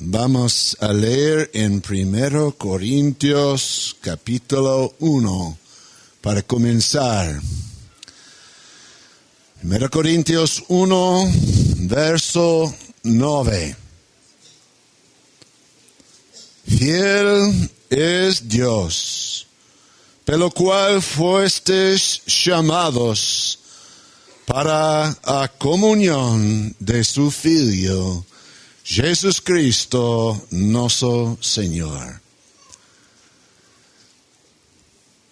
Vamos a leer en 1 Corintios capítulo 1 para comenzar. 1 Corintios 1, verso 9. Fiel es Dios, pelo cual fuestes llamados para a comunión de su Filho, Jesus Cristo, nosso Senhor.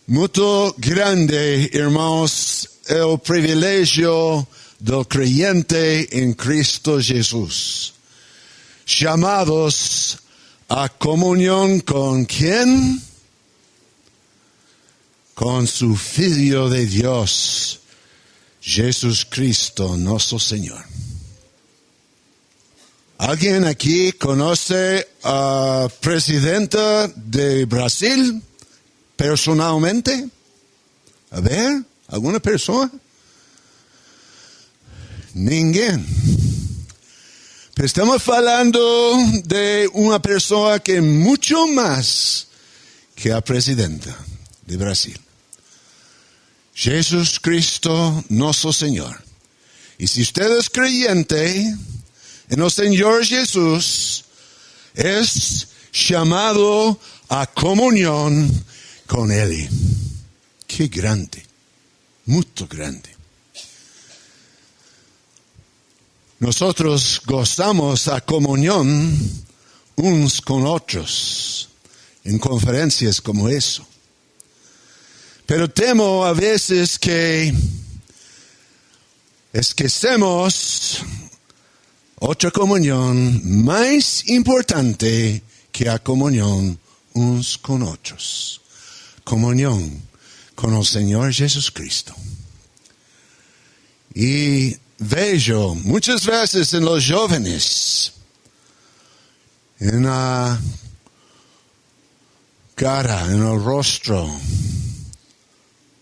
Muito grande, irmãos, é o privilégio do creyente em Cristo Jesus. Chamados a comunión con ¿quién? Con su Filho de Dios, Jesus Cristo, nosso Senhor. ¿Alguien aquí conoce a presidenta de Brasil personalmente? A ver, ¿alguna persona? Ninguém. Pero estamos hablando de una persona que mucho más que a presidenta de Brasil. Jesus Cristo, nosso Señor. Y si usted es creyente en el Señor Jesús, es llamado a comunión con Él. Qué grande, muy grande. Nosotros gozamos a comunión unos con otros en conferencias como eso. Pero temo a veces que esquecemos otra comunión más importante que la comunión unos con otros. Comunión con el Señor Jesucristo. Y veo muchas veces en los jóvenes, en la cara, en el rostro,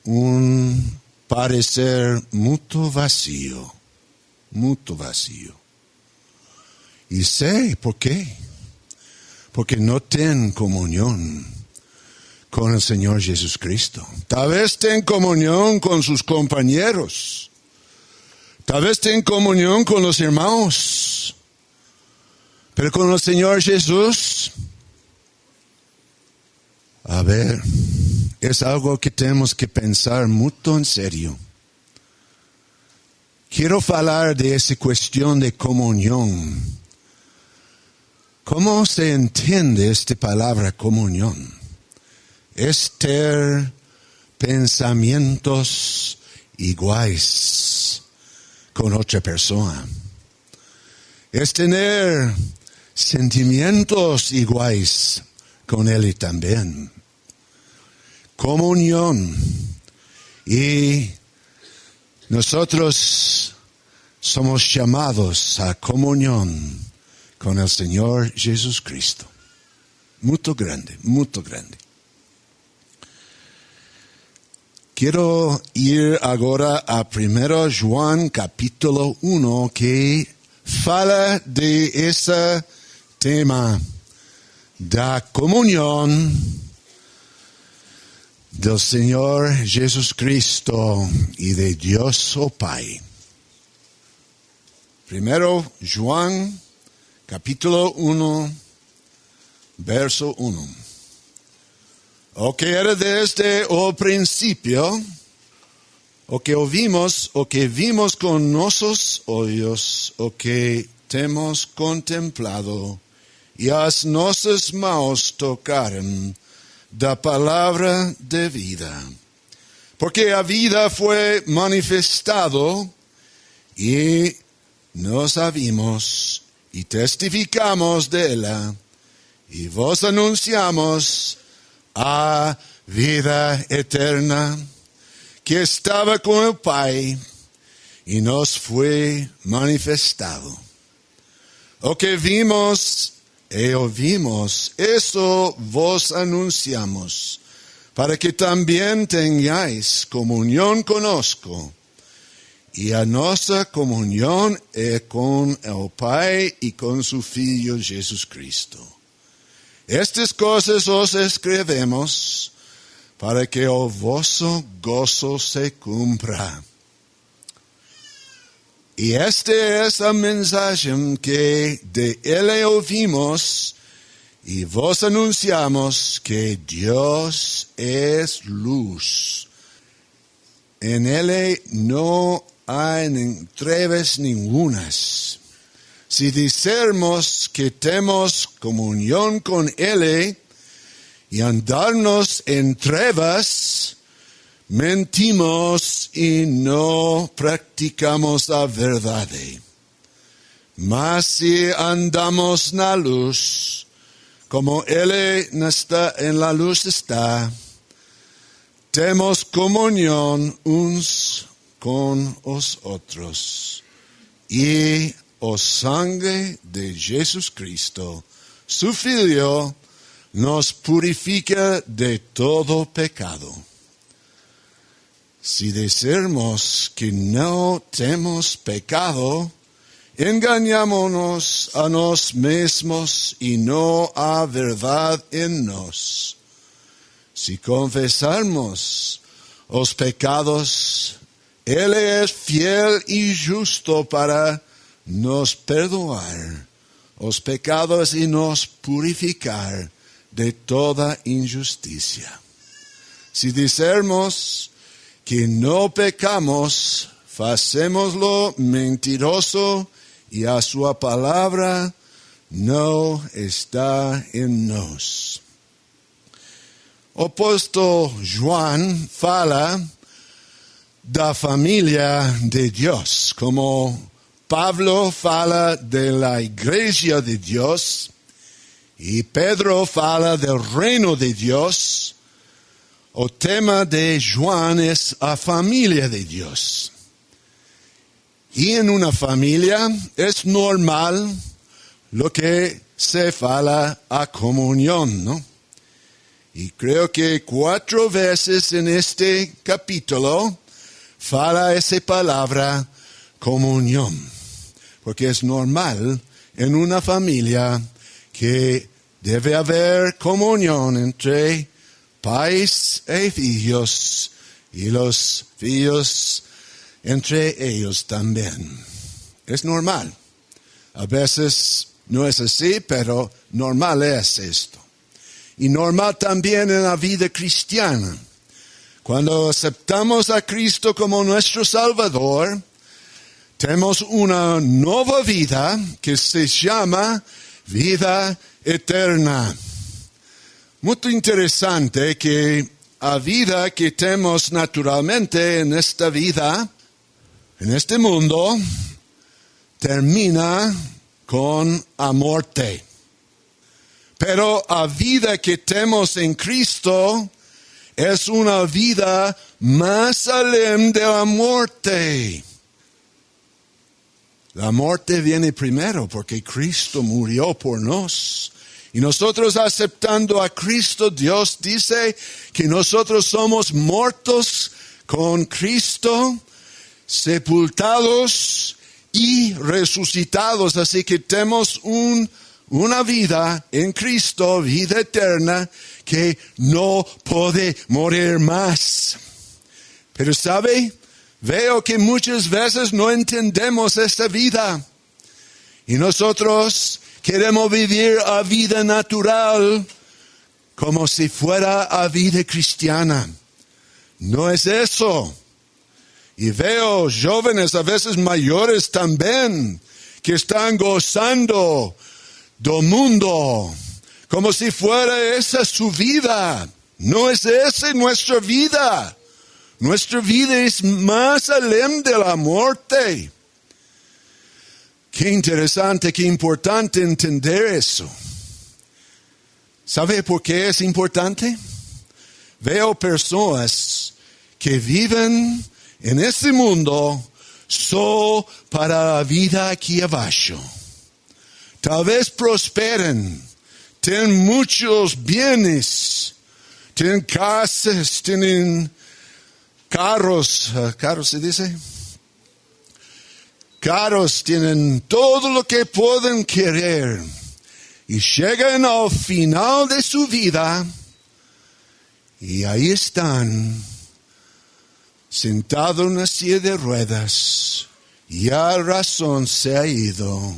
un parecer muy vacío. Y sé por qué. Porque no tienen comunión con el Señor Jesucristo. Tal vez tienen comunión con sus compañeros. Tal vez tienen comunión con los hermanos. Pero con el Señor Jesús, a ver, es algo que tenemos que pensar mucho en serio. Quiero hablar de esa cuestión de comunión. ¿Cómo se entiende esta palabra comunión? Es tener pensamientos iguales con otra persona. Es tener sentimientos iguales con él también. Comunión. Y nosotros somos llamados a comunión con el Señor Jesucristo. Muy grande, muy grande. Quiero ir ahora a 1 Juan capítulo 1 que fala de ese tema da comunión del Señor Jesucristo y de Dios o Pai. 1 Juan capítulo 1, verso 1. O que era desde el principio, o que oímos, o que vimos con nuestros ojos, o que hemos contemplado, y as nossas mãos tocaram da palavra de vida. Porque a vida fue manifestado, y nos a vimos, y testificamos de ella, y vos anunciamos a vida eterna, que estaba con el Pai, y nos fue manifestado. O que vimos y oímos, eso vos anunciamos, para que también tengáis comunión conozco. e a nossa comunhão é com o Pai e com seu Filho Jesus Cristo. Estas coisas os escrevemos para que o vosso gozo se cumpra. E esta é a mensagem que de Ele ouvimos e vos anunciamos, que Deus é luz. En Ele não há trevas nenhumas. Si dissermos que temos comunhão com Ele e andarmos em trevas, mentimos e não praticamos a verdade. Mas se andamos na luz, como Ele en la luz está, temos comunhão uns com os outros. E o sangue de Jesus Cristo, su Filho, nos purifica de todo pecado. Si dissermos que não temos pecado, engañámonos a nós mesmos e não há verdade em nós. Si confessarmos os pecados, Ele é fiel e justo para nos perdoar os pecados e nos purificar de toda injusticia. Si dissermos que não pecamos, facémoslo mentiroso e a sua palavra não está em nós. O apóstolo João fala da família de Deus, como Pablo fala de la igreja de Deus e Pedro fala del reino de Deus. O tema de João é a família de Deus. E em uma família é normal lo que se fala a comunhão, ¿no? E creo que 4 veces en este capítulo fala esa palabra comunión, porque es normal en una familia que debe haber comunión entre pais e hijos y los hijos entre ellos también. Es normal. A veces no es así, pero normal es esto. Y normal también en la vida cristiana. Cuando aceptamos a Cristo como nuestro Salvador, tenemos una nueva vida que se llama vida eterna. Muy interesante que la vida que tenemos naturalmente en esta vida, en este mundo, termina con la muerte. Pero la vida que tenemos en Cristo es una vida más allá de la muerte. La muerte viene primero porque Cristo murió por nos. Y nosotros aceptando a Cristo, Dios dice que nosotros somos muertos con Cristo, sepultados y resucitados. Así que tenemos una vida en Cristo, vida eterna, que no puede morir más. Pero ¿sabe? Veo que muchas veces no entendemos esta vida. Y nosotros queremos vivir a vida natural como si fuera a vida cristiana. No es eso. Y veo jóvenes, a veces mayores también, que están gozando del mundo como si fuera esa su vida. No es esa nuestra vida. Nuestra vida es más allá de la muerte. Qué interesante, qué importante entender eso. ¿Sabe por qué es importante? Veo personas que viven en este mundo solo para la vida aquí abajo. Tal vez prosperen, tienen muchos bienes, tienen casas, tienen carros, ¿carros se dice? caros tienen todo lo que pueden querer y llegan al final de su vida y ahí están, sentados en una silla de ruedas, ya razón se ha ido.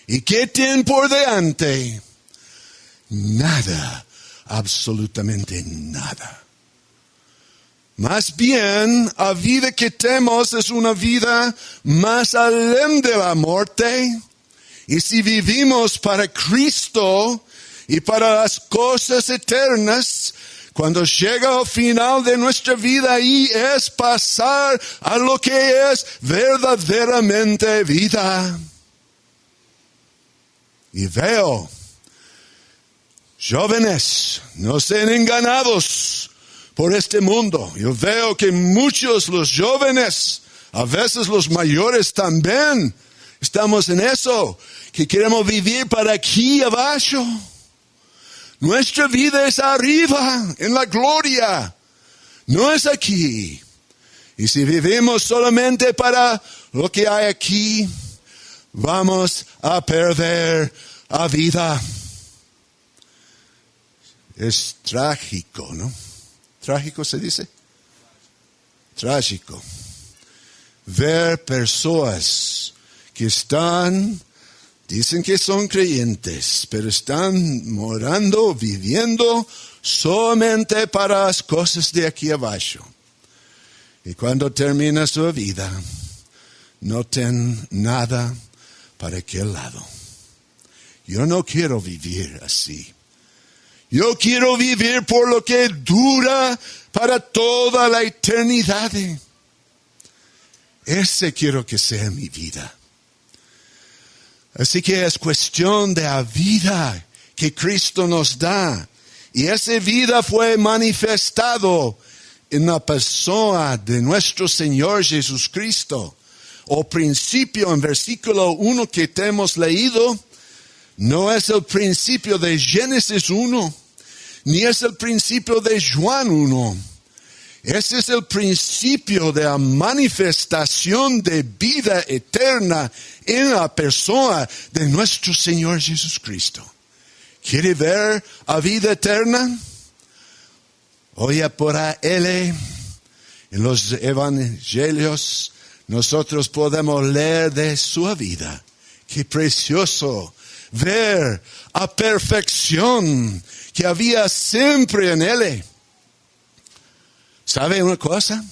¿Y qué tienen por delante? Nada, absolutamente nada. Más bien, la vida que tenemos es una vida más allá de la muerte. Y si vivimos para Cristo y para las cosas eternas, cuando llega al final de nuestra vida, ahí es pasar a lo que es verdaderamente vida. Y veo, jóvenes, no sean engañados por este mundo. Yo veo que muchos los jóvenes, a veces los mayores también, estamos en eso, que queremos vivir para aquí abajo. Nuestra vida es arriba, en la gloria, no es aquí. Y si vivimos solamente para lo que hay aquí, vamos a perder la vida. Es trágico, ¿no? ¿Trágico se dice? Trágico. Ver personas que dicen que son creyentes, pero están morando, viviendo solamente para las cosas de aquí abajo. Y cuando termina su vida, no tienen nada para aquel lado. Yo no quiero vivir así. Yo quiero vivir por lo que dura para toda la eternidad. Ese quiero que sea mi vida. Así que es cuestión de la vida que Cristo nos da. Y esa vida fue manifestado en la persona de nuestro Señor Jesucristo. O principio en versículo 1 que hemos leído, no es el principio de Génesis 1, ni es el principio de Juan 1. Ese es el principio de la manifestación de vida eterna en la persona de nuestro Señor Jesucristo. ¿Quiere ver la vida eterna? Oye, por Él, en los evangelios, nosotros podemos leer de su vida. Qué precioso ver la perfección que había siempre en Él. ¿Sabe una cosa?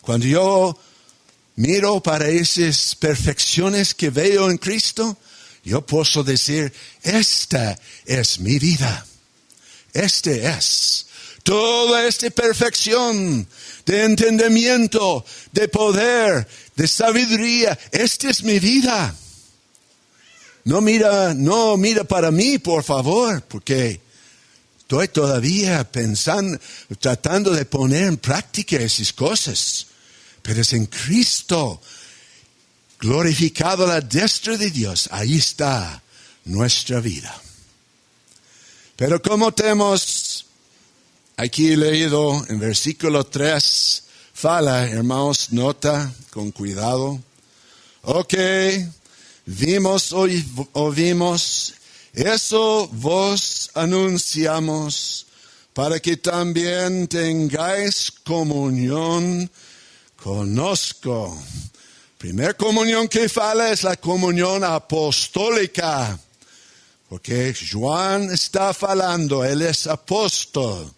Cuando yo miro para esas perfecciones que veo en Cristo, yo puedo decir, esta es mi vida. Este es. Toda esta perfección de entendimiento, de poder, de sabiduría, esta es mi vida. No mira para mí, por favor, porque estoy todavía pensando, tratando de poner en práctica esas cosas. Pero es en Cristo, glorificado a la diestra de Dios, ahí está nuestra vida. Pero como tenemos aquí leído en versículo 3, fala, hermanos, nota con cuidado. Ok, vimos, oímos, eso vos anunciamos para que también tengáis comunión conozco. Primer comunión que fala es la comunión apostólica. Porque Juan está falando, él es apóstol.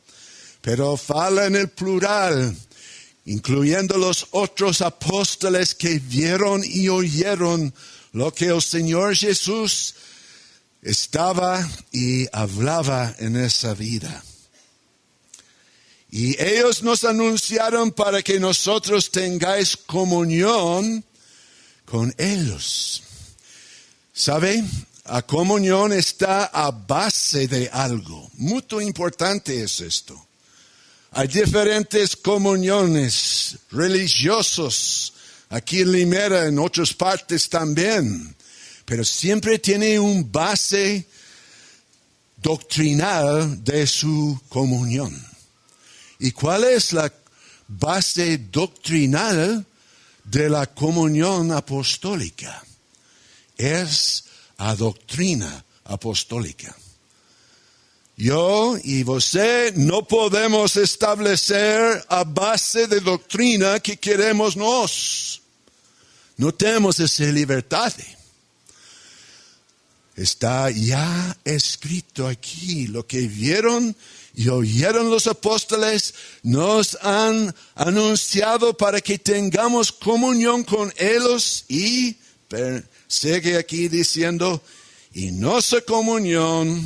Pero fala en el plural, incluyendo los otros apóstoles que vieron y oyeron lo que el Señor Jesús estaba y hablaba en esa vida. Y ellos nos anunciaron para que nosotros tengáis comunión con ellos. ¿Sabe? La comunión está a base de algo. Muy importante es esto. Hay diferentes comuniones religiosos aquí en Limera, en otras partes también. Pero siempre tiene un base doctrinal de su comunión. ¿Y cuál es la base doctrinal de la comunión apostólica. Es a doctrina apostólica. Yo y você no podemos establecer a base de doctrina que queremos nós. No tenemos esa libertad. Está ya escrito aquí. Lo que vieron y oyeron los apóstoles nos han anunciado para que tengamos comunión con ellos. Y sigue aquí diciendo, y nuestra comunión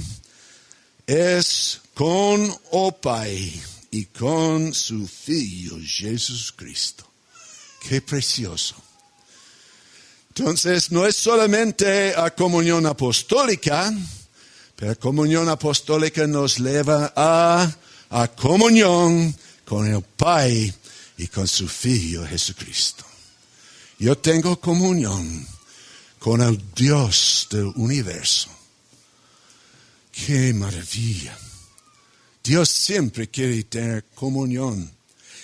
es con el Pai y con su Hijo Jesucristo. Qué precioso. Entonces, no es solamente a comunión apostólica, pero la comunión apostólica nos lleva a comunión con el Pai y con su Hijo Jesucristo. Yo tengo comunión con el Dios del universo. ¡Qué maravilla! Dios siempre quiere tener comunión.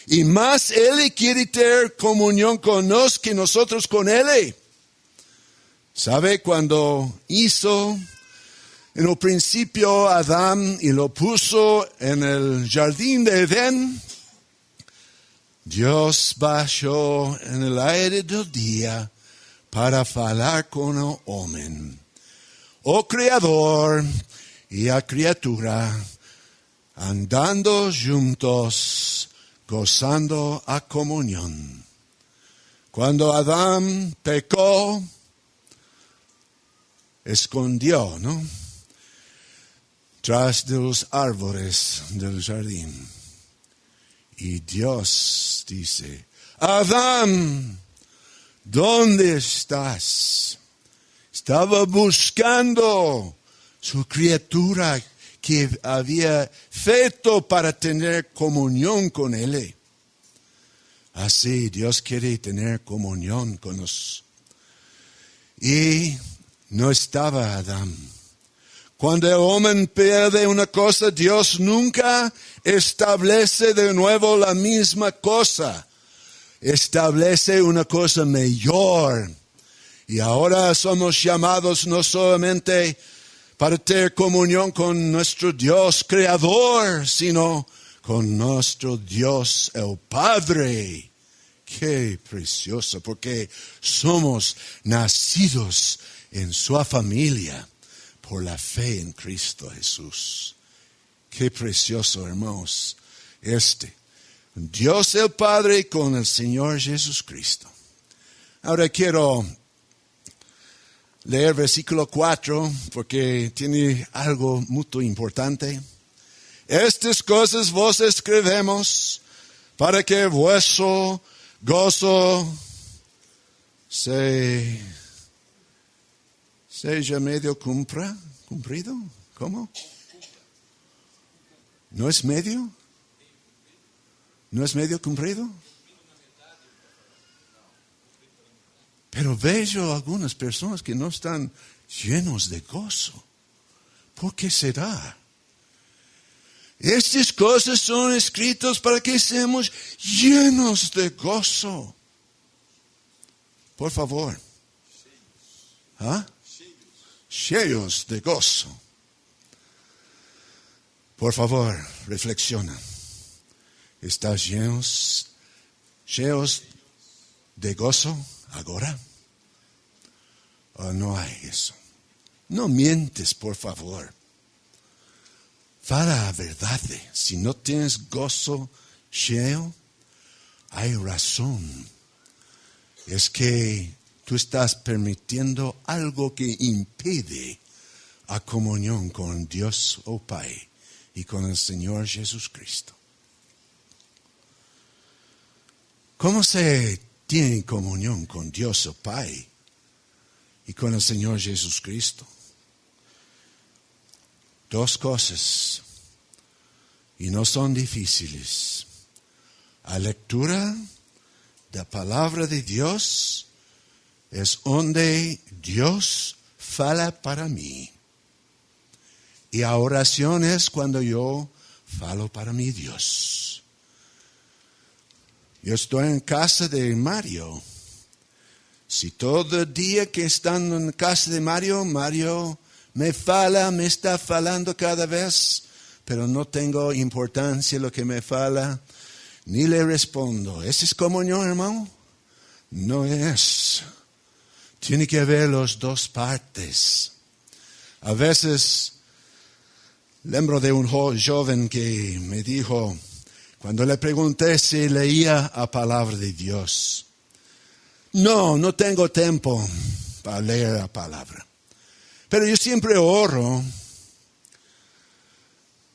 Y más Él quiere tener comunión con nosotros que nosotros con Él. ¿Sabe? Cuando hizo en el principio Adán y lo puso en el jardín de Edén, Dios bajó en el aire del día para hablar con el hombre. Oh Creador y a criatura, andando juntos, gozando a comunión. Cuando Adán pecó, escondió, ¿no? Tras de los árboles del jardín. Y Dios dice, Adán, ¿dónde estás? Estaba buscando su criatura que había feito para tener comunión con Él. Así Dios quiere tener comunión con nosotros. Y no estaba Adán. Cuando el hombre pierde una cosa, Dios nunca establece de nuevo la misma cosa. Establece una cosa mejor. Y ahora somos llamados no solamente para tener comunión con nuestro Dios creador, sino con nuestro Dios el Padre. Qué precioso, porque somos nacidos en su familia por la fe en Cristo Jesús. Qué precioso, hermanos, Dios el Padre con el Señor Jesucristo. Ahora quiero leer versículo 4 porque tiene algo muy importante. Estas cosas vos escribimos para que vuestro gozo sea ya medio cumplido. ¿Cómo? ¿No es medio? ¿No es medio cumplido? Pero veo algunas personas que no están llenos de gozo. ¿Por qué será? Estas cosas son escritas para que seamos llenos de gozo. Por favor. ¿Ah? Cheios de gozo. Por favor, reflexiona. ¿Estás cheios de gozo ahora? ¿O no hay eso? No mientes, por favor. Fala a verdad. Si no tienes gozo cheio, hay razón. Es que tú estás permitiendo algo que impide a comunión con Dios o Pai y con el Señor Jesucristo. ¿Cómo se tiene comunión con Dios o Pai y con el Señor Jesucristo? Dos cosas, y no son difíciles. La lectura de la palabra de Dios es donde Dios fala para mí. Y la oración es cuando yo falo para mi Dios. Yo estoy en casa de Mario Si todo el día que están en casa de Mario me está falando cada vez, pero no tengo importancia lo que me fala, ni le respondo. ¿Esa es comunión, hermano? No es. Tiene que haber las dos partes. A veces, lembro de un joven que me dijo, cuando le pregunté si leía la palabra de Dios, no tengo tiempo para leer la palabra. Pero yo siempre oro.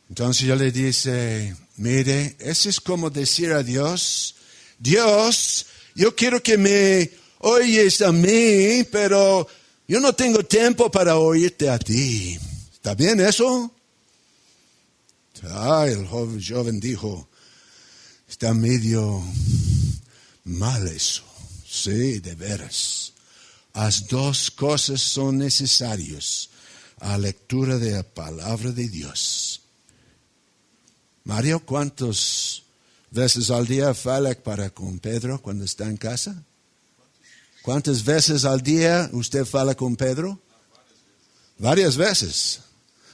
Entonces yo le dije, mire, eso es como decir a Dios, Dios, yo quiero que me oyes a mí, pero yo no tengo tiempo para oírte a ti. ¿Está bien eso? El joven dijo, está medio mal eso. Sí, de veras. Las dos cosas son necesarias a la lectura de la palabra de Dios. Mario, ¿cuántas veces al día fala para con Pedro cuando está en casa? ¿Cuántas veces al día usted fala con Pedro? Varias veces.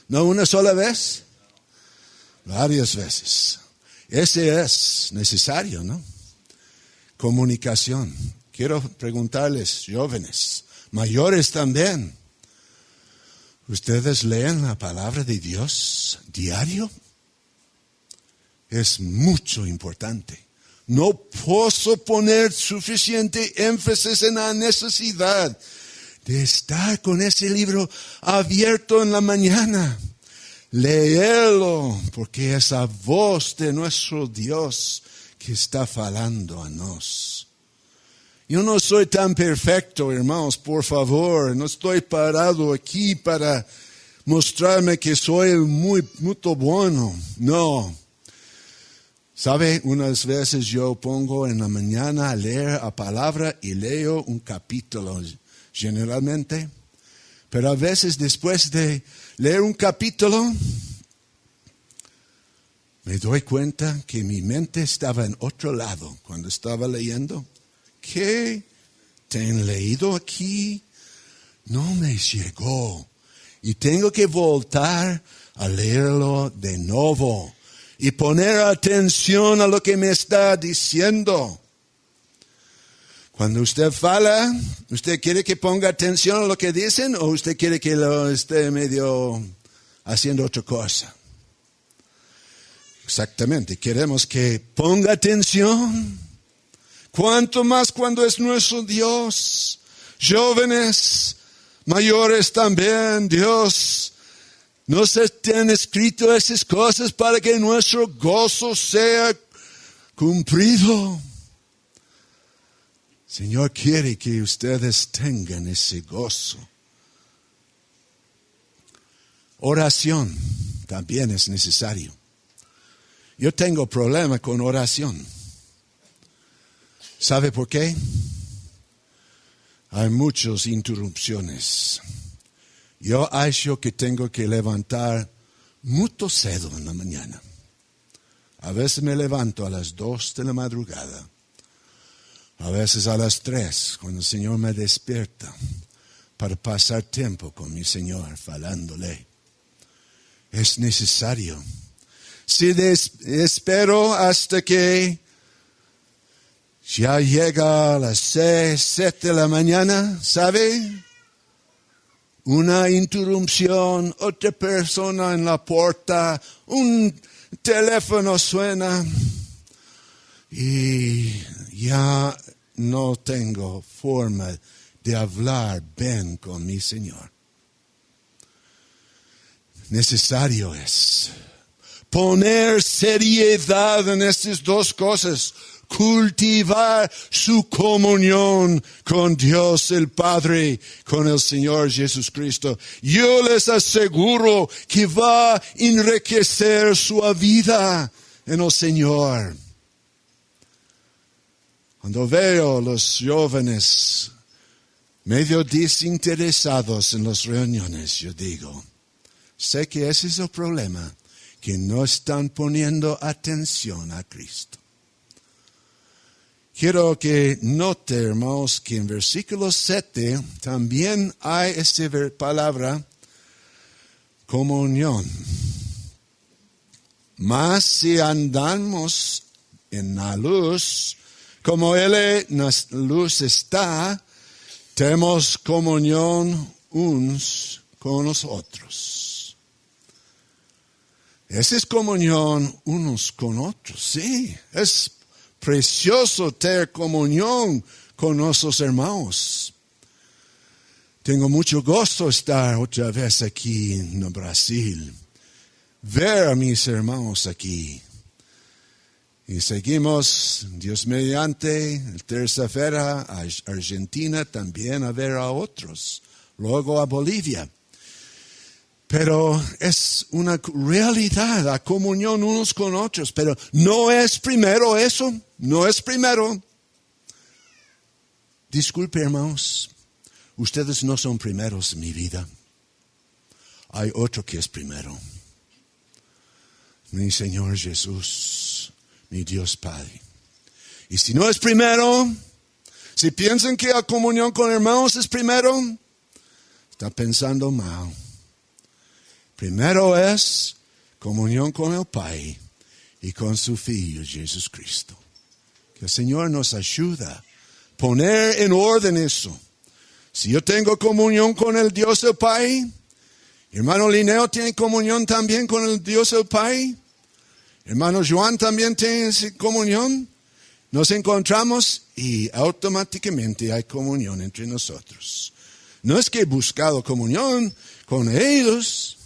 ¿No una sola vez? Varias veces. Ese es necesario, ¿no? Comunicación. Quiero preguntarles, jóvenes, mayores también, ¿ustedes leen la palabra de Dios diario? Es mucho importante. No puedo poner suficiente énfasis en la necesidad de estar con ese libro abierto en la mañana. Leerlo, porque es la voz de nuestro Dios que está falando a nosotros. Yo no soy tan perfecto, hermanos, por favor. No estoy parado aquí para mostrarme que soy muy bueno. No. ¿Sabe? Unas veces yo pongo en la mañana a leer la palabra y leo un capítulo, generalmente. Pero a veces después de leer un capítulo, me doy cuenta que mi mente estaba en otro lado cuando estaba leyendo. ¿Qué te han leído aquí? No me llegó. Y tengo que voltar a leerlo de nuevo y poner atención a lo que me está diciendo. Cuando usted fala, ¿usted quiere que ponga atención a lo que dicen o usted quiere que lo esté medio haciendo otra cosa? Exactamente, queremos que ponga atención. ¿Cuánto más cuando es nuestro Dios? Jóvenes, mayores también, Dios nos han escrito esas cosas para que nuestro gozo sea cumplido. Señor quiere que ustedes tengan ese gozo. Oración también es necesario. Yo tengo problema con oración. ¿Sabe por qué? Hay muchas interrupciones. Yo acho que tengo que levantar muy cedo en la mañana. A veces me levanto a las 2 de la madrugada. A veces a las 3, cuando el Señor me despierta, para pasar tiempo con mi Señor, falándole. Es necesario. Si espero hasta que ya llega a las 6, 7 de la mañana, ¿sabe? Una interrupción, otra persona en la puerta, un teléfono suena y ya no tengo forma de hablar bien con mi Señor. Necesario es poner seriedad en estas dos cosas. Cultivar su comunión con Dios el Padre, con el Señor Jesucristo. Yo les aseguro que va a enriquecer su vida en el Señor. Cuando veo a los jóvenes medio desinteresados en las reuniones, yo digo, sé que ese es el problema, que no están poniendo atención a Cristo. Quiero que note, hermanos, que en versículo 7 también hay esta palabra comunión. Mas si andamos en la luz, como Él en la luz está, tenemos comunión unos con los otros. Esa es comunión unos con otros, sí. Es precioso tener comunión con nuestros hermanos. Tengo mucho gusto estar otra vez aquí en Brasil, ver a mis hermanos aquí. Y seguimos, Dios mediante, el tercera-feira a Argentina también a ver a otros, luego a Bolivia. Pero es una realidad, la comunión unos con otros, pero no es primero eso, no es primero. Disculpe, hermanos, ustedes no son primeros en mi vida. Hay otro que es primero. Mi Señor Jesús, mi Dios Padre. Y si no es primero, si piensan que la comunión con hermanos es primero, están pensando mal. Primero es comunión con el Padre y con su Hijo Jesucristo. Que el Señor nos ayude a poner en orden eso. Si yo tengo comunión con el Dios del Padre, hermano Linneo tiene comunión también con el Dios del Padre, hermano Joan también tiene comunión, nos encontramos y automáticamente hay comunión entre nosotros. No es que he buscado comunión con ellos,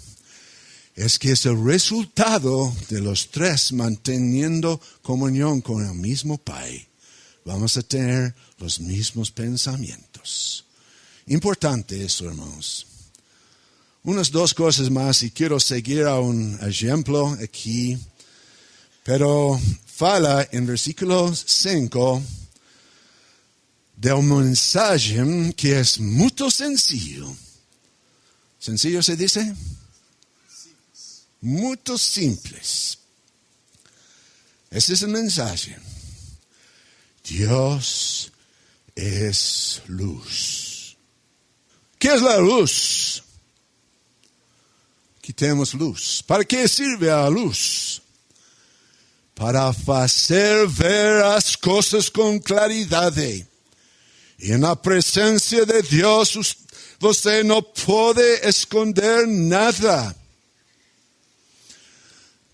es que es el resultado de los tres manteniendo comunión con el mismo Padre. Vamos a tener los mismos pensamientos. Importante eso, hermanos. Unas dos cosas más y quiero seguir a un ejemplo aquí. Pero fala en versículo 5 de un mensaje que es muy sencillo. ¿Sencillo se dice? Muy simples. Ese es el mensaje. Dios es luz. ¿Qué es la luz? Quitemos luz. ¿Para qué sirve la luz? Para hacer ver las cosas con claridad. Y en la presencia de Dios, usted no puede esconder nada.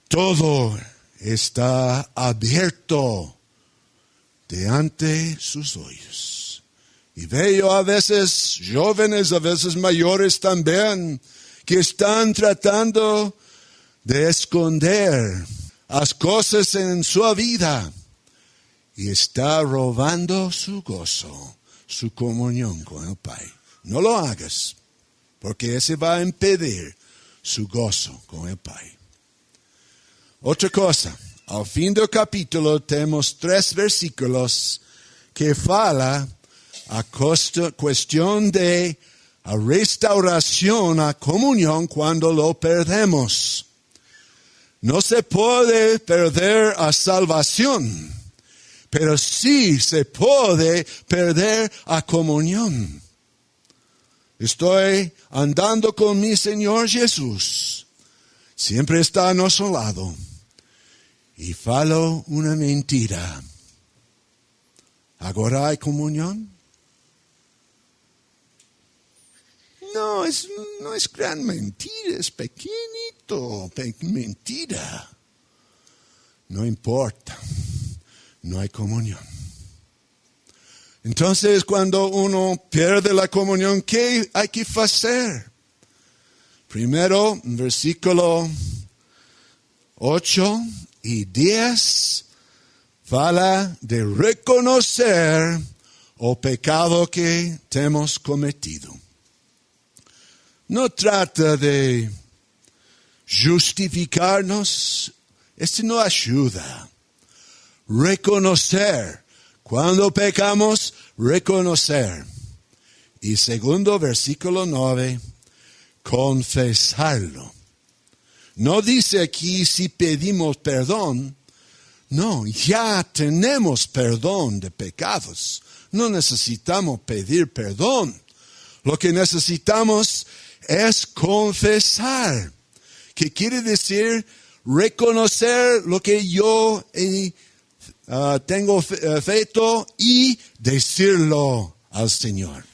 Todo está abierto delante sus ojos. Y veo a veces jóvenes, a veces mayores también, que están tratando de esconder las cosas en su vida y está robando su gozo, su comunión con el Padre. No lo hagas, porque ese va a impedir su gozo con el Padre. Otra cosa, al fin del capítulo tenemos 3 versículos que fala a cuestión de a restauración, a comunión cuando lo perdemos. No se puede perder a salvación, pero sí se puede perder a comunión. Estoy andando con mi Señor Jesús. Siempre está a nuestro lado. Y falo una mentira. ¿Ahora hay comunión? No es gran mentira, es pequeñito, mentira. No importa, no hay comunión. Entonces, cuando uno pierde la comunión, ¿qué hay que hacer? Primero, versículo 8 y 10, fala de reconocer el pecado que hemos cometido. No trata de justificarnos, esto no ayuda. Reconocer, cuando pecamos, reconocer. Y segundo, versículo 9, confesarlo. No dice aquí si pedimos perdón, No, ya tenemos perdón de pecados. No necesitamos pedir perdón. Lo que necesitamos es confesar, que quiere decir reconocer lo que yo tengo feito y decirlo al Señor.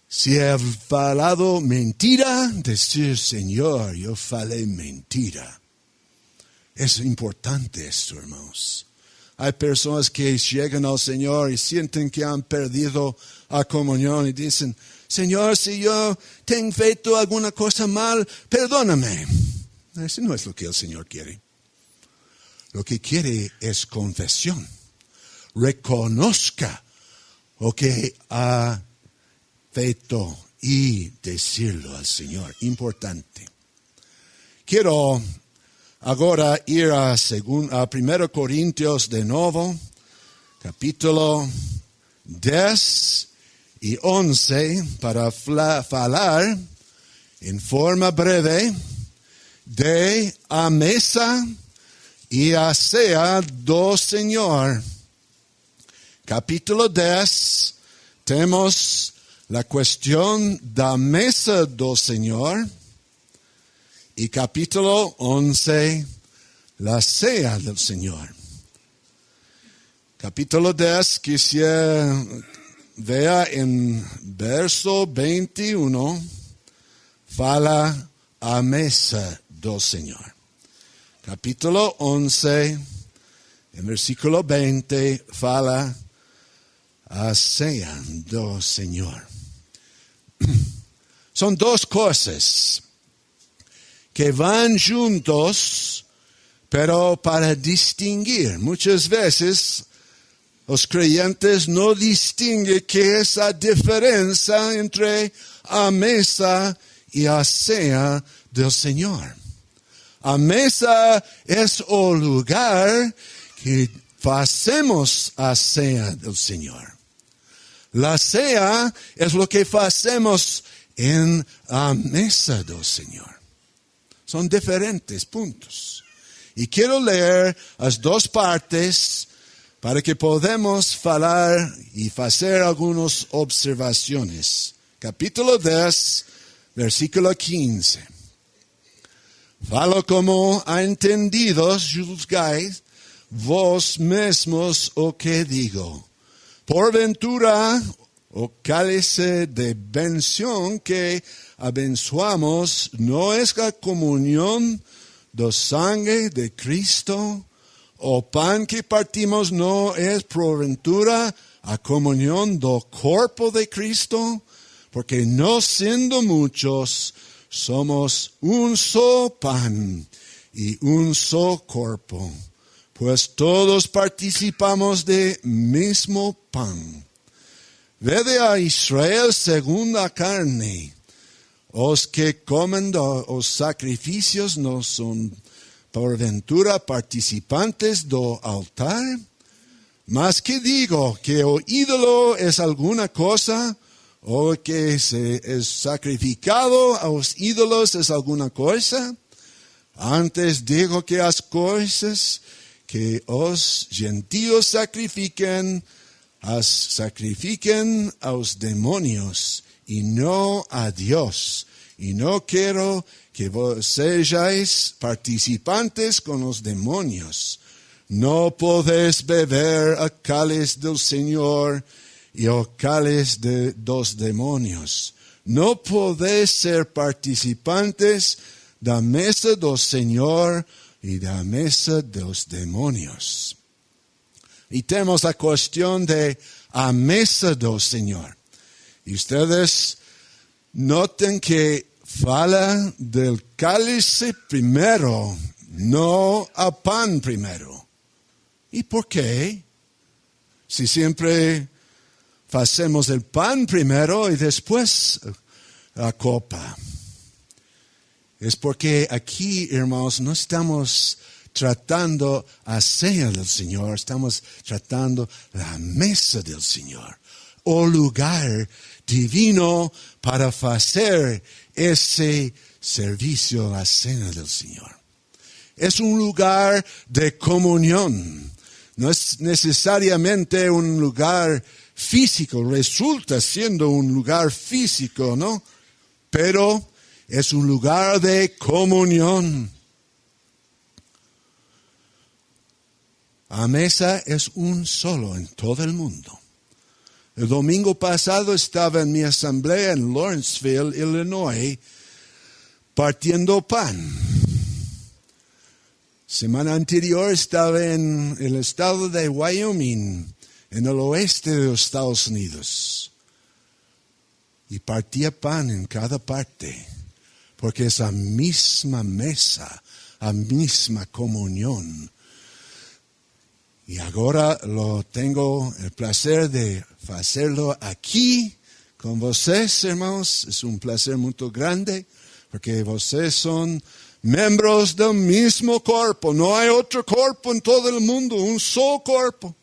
Si he falado mentira, decir, Señor, yo falé mentira. Es importante esto, hermanos. Hay personas que llegan al Señor y sienten que han perdido la comunión y dicen, Señor, si yo tengo feito alguna cosa mal, perdóname. Eso no es lo que el Señor quiere. Lo que quiere es confesión. Reconozca lo que ha feito y decirlo al Señor. Importante. Quiero ahora ir a 1 Corintios de nuevo, capítulo 10 y 11, para hablar en forma breve de a mesa y a ceia do Señor. Capítulo 10, tenemos la cuestión da mesa do Señor. Y capítulo 11, la cena del Señor. Capítulo 10, quisiera vea en verso 21, fala a mesa do Señor. Capítulo 11, en versículo 20, fala a cena do Señor. Son dos cosas que van juntos, pero para distinguir. Muchas veces los creyentes no distinguen qué es la diferencia entre a mesa y a cena del Señor. A mesa es el lugar que hacemos a cena del Señor. La cena es lo que hacemos en la mesa del Señor. Son diferentes puntos. Y quiero leer las dos partes para que podamos hablar y hacer algunas observaciones. Capítulo 10, versículo 15. Falo como a entendidos juzgáis vos mismos o que digo. Por ventura o cálice de bendición que abençoamos no es la comunión de sangre de Cristo, o pan que partimos no es por ventura a comunión do cuerpo de Cristo, porque no siendo muchos somos un solo pan y un solo cuerpo, pues todos participamos de mismo pan. Vede a Israel según la carne. Os que comen los sacrificios no son por ventura participantes do altar. Mas que digo, que o ídolo es alguna cosa, o que se es sacrificado a los ídolos es alguna cosa. Antes digo que las cosas que os gentiles sacrifiquen a los demonios y no a Dios. Y no quiero que vos seáis participantes con los demonios. No podéis beber el cáliz del Señor y el cáliz de los demonios. No podéis ser participantes de la mesa del Señor y de la mesa de los demonios. Y tenemos la cuestión de la mesa del Señor. Y ustedes noten que fala del cáliz primero, no a pan primero. ¿Y por qué? Si siempre hacemos el pan primero y después la copa. Es porque aquí, hermanos, no estamos tratando la cena del Señor, estamos tratando la mesa del Señor, o lugar divino para hacer ese servicio a la cena del Señor. es un lugar de comunión. No es necesariamente un lugar físico, resulta siendo un lugar físico, ¿no? Pero es un lugar de comunión. La mesa es un solo en todo el mundo. El domingo pasado estaba en mi asamblea en Lawrenceville, Illinois, partiendo pan. Semana anterior estaba en el estado de Wyoming, en el oeste de los Estados Unidos. Y partía pan en cada parte, porque es la misma mesa, la misma comunión. Y ahora tengo el placer de hacerlo aquí con ustedes, hermanos. Es un placer muy grande, porque ustedes son miembros del mismo cuerpo. No hay otro cuerpo en todo el mundo, un solo cuerpo.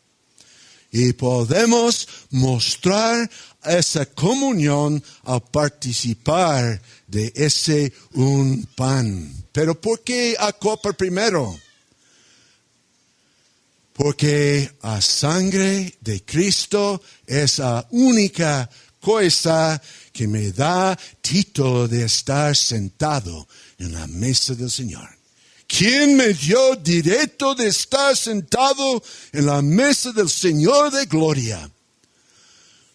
Y podemos mostrar esa comunión al participar de ese un pan. Pero ¿por qué a copa primero? Porque la sangre de Cristo es la única cosa que me da título de estar sentado en la mesa del Señor. ¿Quién me dio derecho de estar sentado en la mesa del Señor de gloria?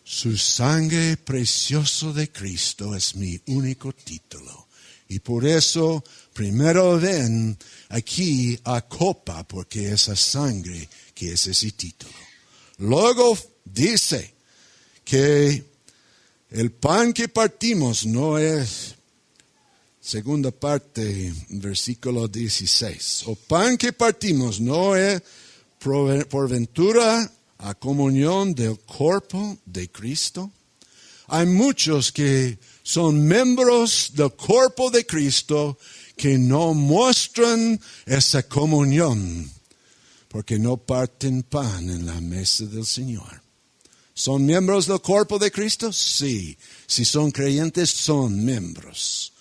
Su sangre preciosa de Cristo es mi único título. Y por eso, primero ven aquí a copa, porque esa sangre que es ese título. Luego dice que el pan que partimos no es, segunda parte, versículo 16. El pan que partimos no es por ventura a comunión del cuerpo de Cristo. Hay muchos que son miembros del cuerpo de Cristo que no muestran esa comunión porque no parten pan en la mesa del Señor. ¿Son miembros del cuerpo de Cristo? Sí. Si son creyentes, son miembros.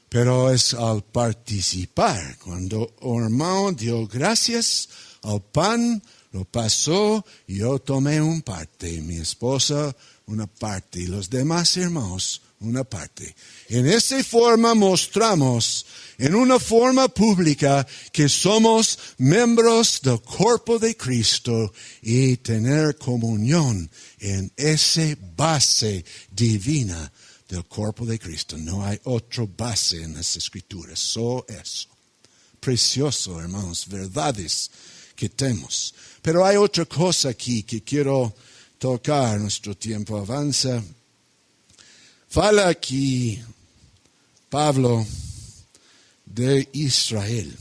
Pero es al participar. Cuando el hermano dio gracias al pan, lo pasó, yo tomé una parte, mi esposa una parte y los demás hermanos una parte. En esa forma mostramos, en una forma pública, que somos miembros del cuerpo de Cristo y tener comunión en esa base divina del cuerpo de Cristo. No hay otra base en las Escrituras, solo eso. Precioso, hermanos, verdades que tenemos. Pero hay otra cosa aquí que quiero tocar, nuestro tiempo avanza. Fala aquí Pablo de Israel,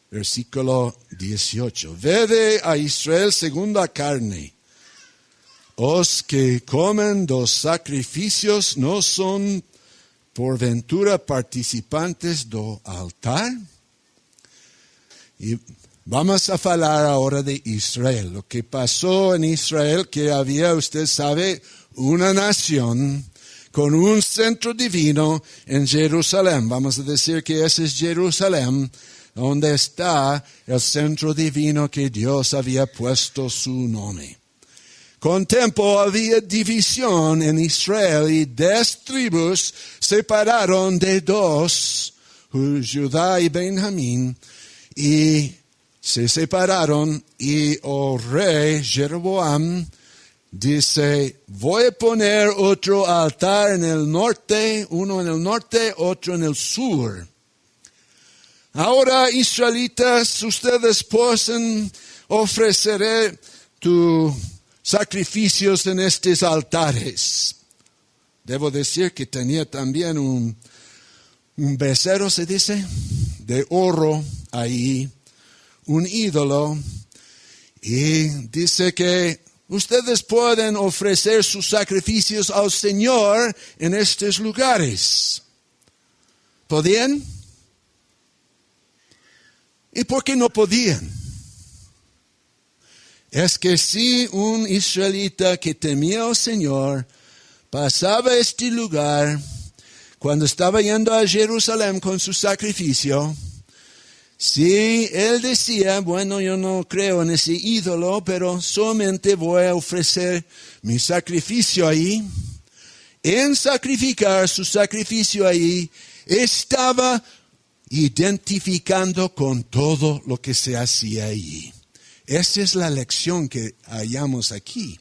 versículo 18. Vede a Israel según la carne. Os que comen dos sacrificios no son por ventura participantes do altar. Y vamos a hablar ahora de Israel. Lo que pasó en Israel, que había, usted sabe, una nación con un centro divino en Jerusalén. Vamos a decir que ese es Jerusalén, donde está el centro divino que Dios había puesto su nombre. Con tiempo había división en Israel y 10 tribus separaron de 2, Judá y Benjamín, y se separaron y el rey Jeroboam dice, voy a poner otro altar en el norte, uno en el norte, otro en el sur. Ahora, israelitas, ustedes pueden ofrecer tus sacrificios en estos altares. Debo decir que tenía también un becerro, se dice, de oro ahí, un ídolo, y dice que ustedes pueden ofrecer sus sacrificios al Señor en estos lugares. ¿Podían? ¿Y por qué no podían? Es que si un israelita que temía al Señor pasaba este lugar, cuando estaba yendo a Jerusalén con su sacrificio, Sí, él decía, bueno, yo no creo en ese ídolo, pero solamente voy a ofrecer mi sacrificio ahí. En sacrificar su sacrificio ahí, estaba identificando con todo lo que se hacía allí. Esa es la lección que hallamos aquí.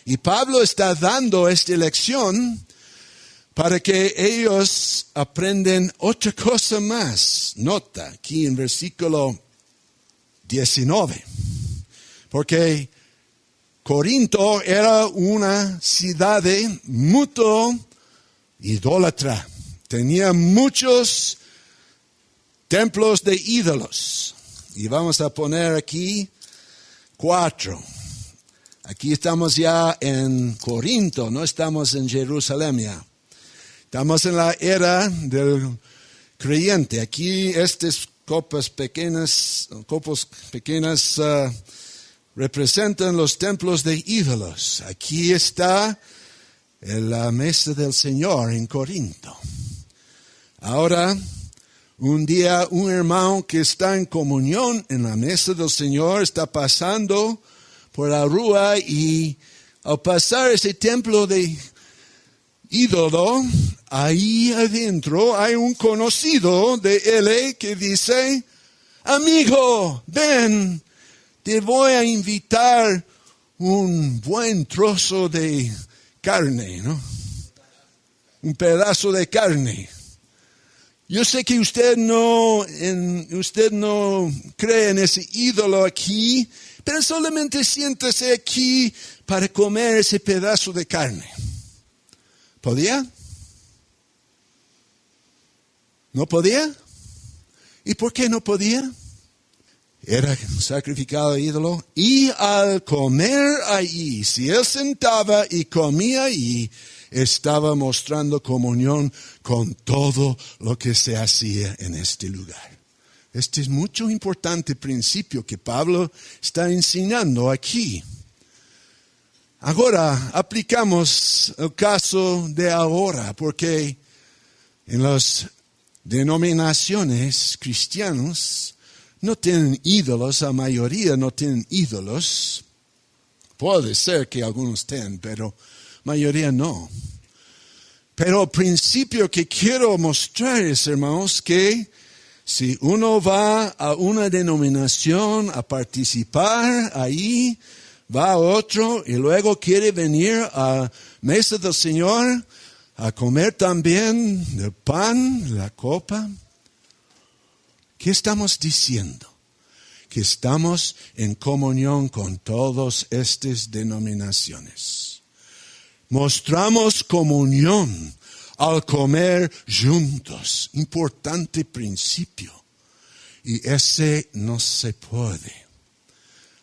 Y Pablo está dando esta lección para que ellos aprenden otra cosa más. Nota aquí en versículo 19. Porque Corinto era una ciudad muy idólatra. Tenía muchos templos de ídolos. Y vamos a poner aquí 4. Aquí estamos ya en Corinto, no estamos en Jerusalén ya. Estamos en la era del creyente. Aquí estas copas pequeñas representan los templos de ídolos. Aquí está la mesa del Señor en Corinto. Ahora, un día un hermano que está en comunión en la mesa del Señor está pasando por la rúa y al pasar ese templo de ídolo, ahí adentro hay un conocido de él que dice, amigo, ven, te voy a invitar un buen trozo de carne, ¿no? Un pedazo de carne. Yo sé que usted no cree en ese ídolo aquí, pero solamente siéntese aquí para comer ese pedazo de carne. ¿Podía? ¿No podía? ¿Y por qué no podía? Era sacrificado al ídolo. Y al comer allí, si él sentaba y comía allí, estaba mostrando comunión con todo lo que se hacía en este lugar. Este es mucho importante principio que Pablo está enseñando aquí. Ahora aplicamos el caso de ahora, porque en las denominaciones cristianas no tienen ídolos, la mayoría no tienen ídolos. Puede ser que algunos tengan, pero mayoría no. Pero el principio que quiero mostrarles, hermanos, que si uno va a una denominación a participar ahí, va a otro y luego quiere venir a mesa del Señor a comer también el pan, la copa. ¿Qué estamos diciendo? Que estamos en comunión con todas estas denominaciones. Mostramos comunión al comer juntos. Importante principio. Y ese no se puede.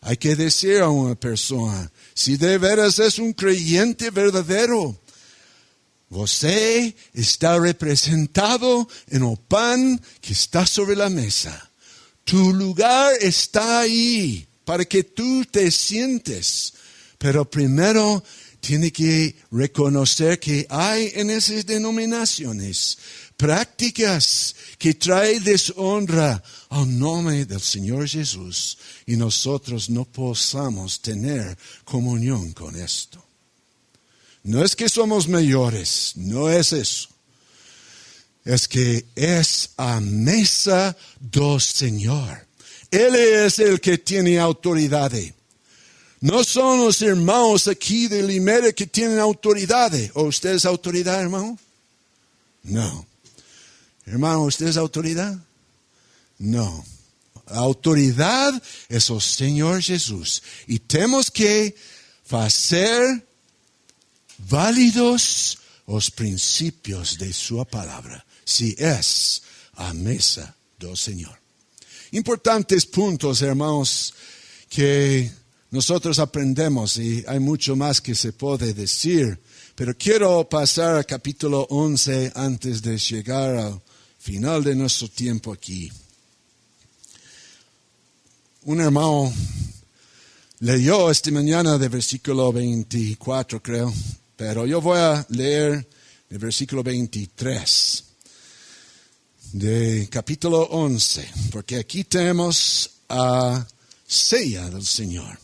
Hay que decir a una persona, si de veras es un creyente verdadero, usted está representado en el pan que está sobre la mesa. Tu lugar está ahí para que tú te sientes. Pero primero tiene que reconocer que hay en esas denominaciones prácticas que traen deshonra al nombre del Señor Jesús y nosotros no podamos tener comunión con esto. No es que somos mayores, no es eso. Es que es a mesa del Señor. Él es el que tiene autoridad. No son los hermanos aquí de Limera que tienen autoridad. ¿O usted es autoridad, hermano? No. Hermano, ¿usted es autoridad? No. La autoridad es el Señor Jesús. Y tenemos que hacer válidos los principios de su palabra. Si es a mesa del Señor. Importantes puntos, hermanos, que nosotros aprendemos y hay mucho más que se puede decir. Pero quiero pasar al capítulo 11 antes de llegar al final de nuestro tiempo aquí. Un hermano leyó esta mañana de versículo 24, creo, pero yo voy a leer el versículo 23. de capítulo 11, porque aquí tenemos a ceia del Señor.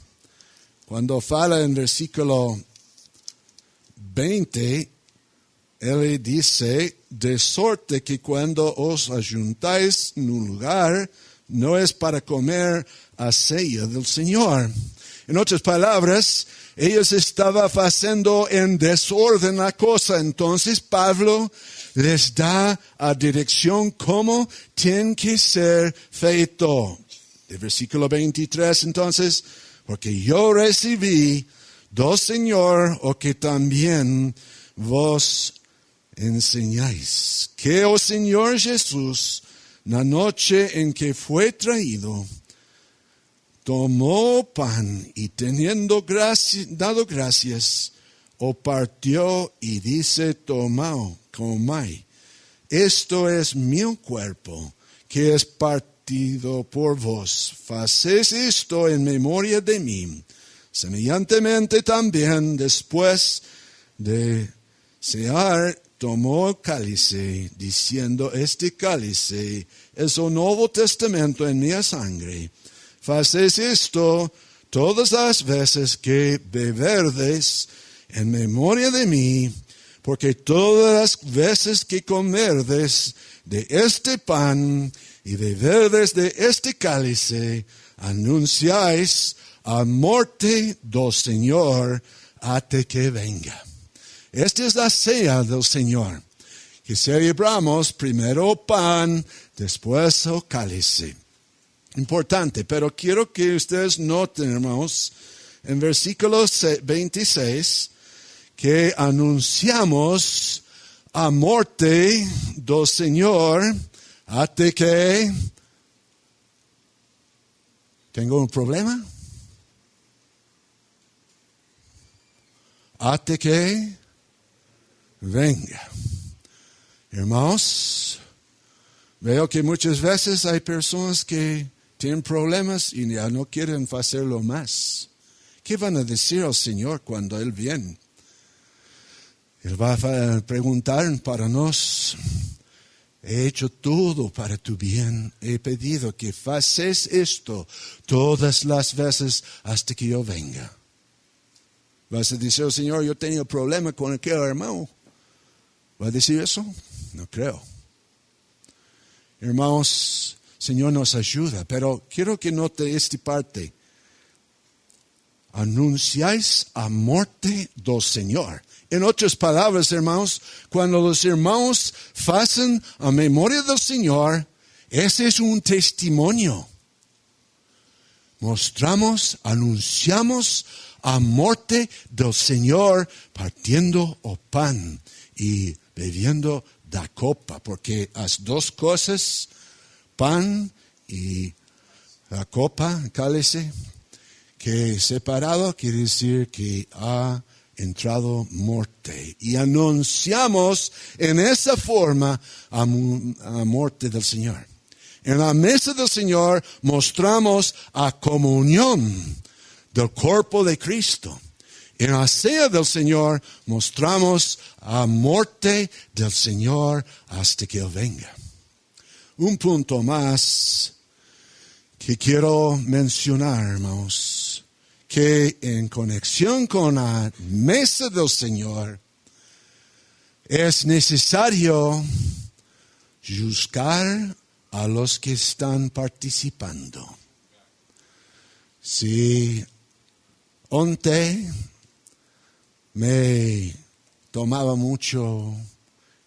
Cuando fala en versículo 20, Él dice, de sorte que cuando os ayuntáis en un lugar, no es para comer a ceia del Señor. En otras palabras, ellos estaban haciendo en desorden la cosa. Entonces Pablo les da a dirección cómo tiene que ser feito. De versículo 23, entonces, porque yo recibí do Señor, o que también vos enseñáis, que o Señor Jesús, la noche en que fue traído, tomó pan y teniendo dado gracias, o partió y dice, tomad, comid, esto es mi cuerpo, que es partido por vos. Haced esto en memoria de mí. Semejantemente también, después de cear, tomó el cálice, diciendo, este cálice es un nuevo testamento en mi sangre. Haced esto todas las veces que beberdes en memoria de mí, porque todas las veces que comerdes de este pan y beberdes de este cálice, anunciáis a muerte del Señor hasta que venga. Esta es la cena del Señor, que celebramos primero pan, después el cálice. Importante, pero quiero que ustedes noten, hermanos, en versículo 26, que anunciamos a muerte del Señor hasta que... ¿Tengo un problema? Hasta que venga. Hermanos, veo que muchas veces hay personas que tienen problemas y ya no quieren hacerlo más. ¿Qué van a decir al Señor cuando Él viene? Él va a preguntar para nos, he hecho todo para tu bien, he pedido que haces esto todas las veces hasta que yo venga. ¿Vas a decir al Señor, yo tenía problema con aquel hermano? ¿Va a decir eso? No creo. Hermanos, Señor nos ayuda, pero quiero que note esta parte. Anunciáis a muerte del Señor. En otras palabras, hermanos, cuando los hermanos hacen a memoria del Señor, ese es un testimonio. Mostramos, anunciamos a muerte del Señor partiendo el pan y bebiendo la copa, porque las dos cosas, pan y la copa, el cálice, que separado quiere decir que ha entrado muerte. Y anunciamos en esa forma a muerte del Señor. En la mesa del Señor mostramos a comunión del cuerpo de Cristo. En la cena del Señor mostramos a muerte del Señor hasta que Él venga. Un punto más que quiero mencionar, hermanos, que en conexión con la mesa del Señor es necesario juzgar a los que están participando. Si antes me tomaba mucho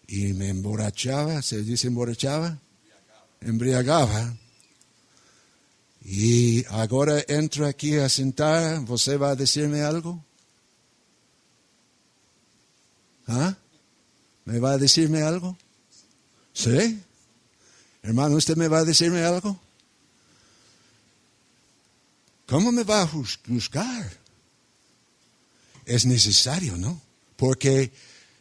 y me emborrachaba, ¿se dice emborrachaba? Embriagaba. Y ahora entro aquí a sentar, ¿usted va a decirme algo? ¿Ah? ¿Me va a decirme algo? ¿Sí? Hermano, ¿usted me va a decirme algo? ¿Cómo me va a juzgar? Es necesario, ¿no? Porque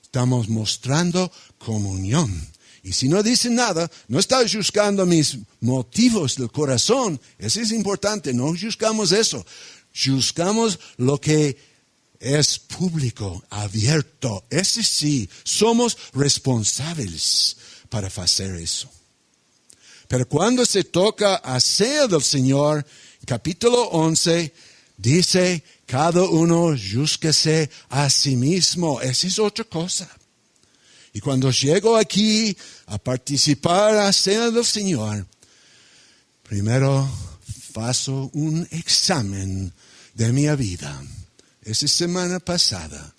estamos mostrando comunión. Y si no dice nada, no está juzgando mis motivos del corazón. Eso es importante, no juzgamos eso. Juzgamos lo que es público, abierto. Ese sí, somos responsables para hacer eso. Pero cuando se toca hacer del Señor, capítulo 11, dice, cada uno júzguese a sí mismo. Esa es otra cosa. Y cuando llego aquí a participar a la cena del Señor, primero faço un examen de mi vida. Esa semana pasada,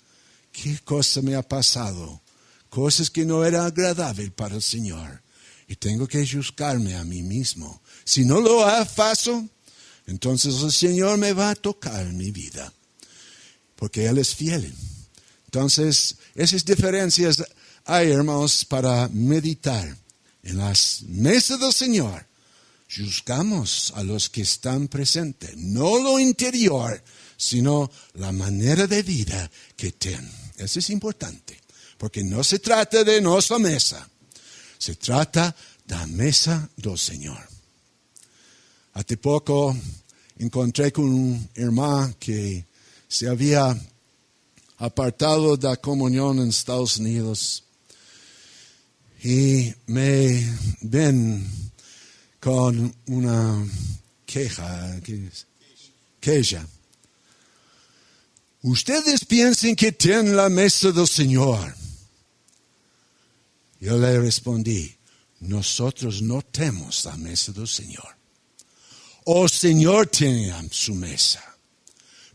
¿qué cosa me ha pasado? Cosas que no eran agradables para el Señor. Y tengo que juzgarme a mí mismo. Si no lo hago, entonces el Señor me va a tocar en mi vida. Porque Él es fiel. Entonces, esas diferencias hay, hermanos, para meditar. En las mesas del Señor, juzgamos a los que están presentes. No lo interior, sino la manera de vida que tienen. Eso es importante. Porque no se trata de nuestra mesa. Se trata de la mesa del Señor. Hace poco encontré con un hermano que se había apartado de la comunión en Estados Unidos. Y me ven con una queja. Ustedes piensan que tienen la mesa del Señor. Yo le respondí, nosotros no tenemos la mesa del Señor. El Señor tiene su mesa.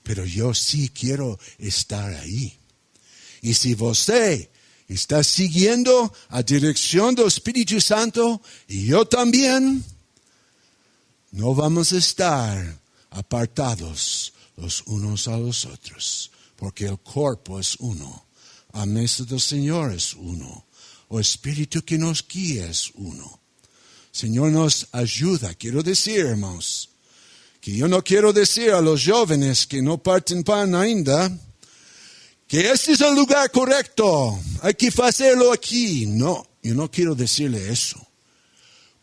Pero yo sí quiero estar ahí. Y si usted está siguiendo a dirección del Espíritu Santo, y yo también, no vamos a estar apartados los unos a los otros, porque el cuerpo es uno, la mesa del Señor es uno, el Espíritu que nos guía es uno. Señor nos ayuda. Quiero decir, hermanos, que yo no quiero decir a los jóvenes que no parten pan ainda, que este es el lugar correcto, hay que hacerlo aquí. No, yo no quiero decirle eso.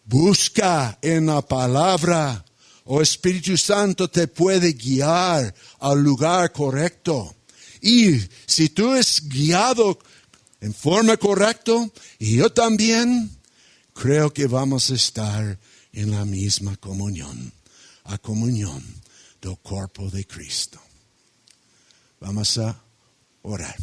Busca en la palabra, o Espíritu Santo te puede guiar al lugar correcto. Y si tú eres guiado en forma correcta, y yo también, creo que vamos a estar en la misma comunión, a comunión del cuerpo de Cristo. Vamos a orar.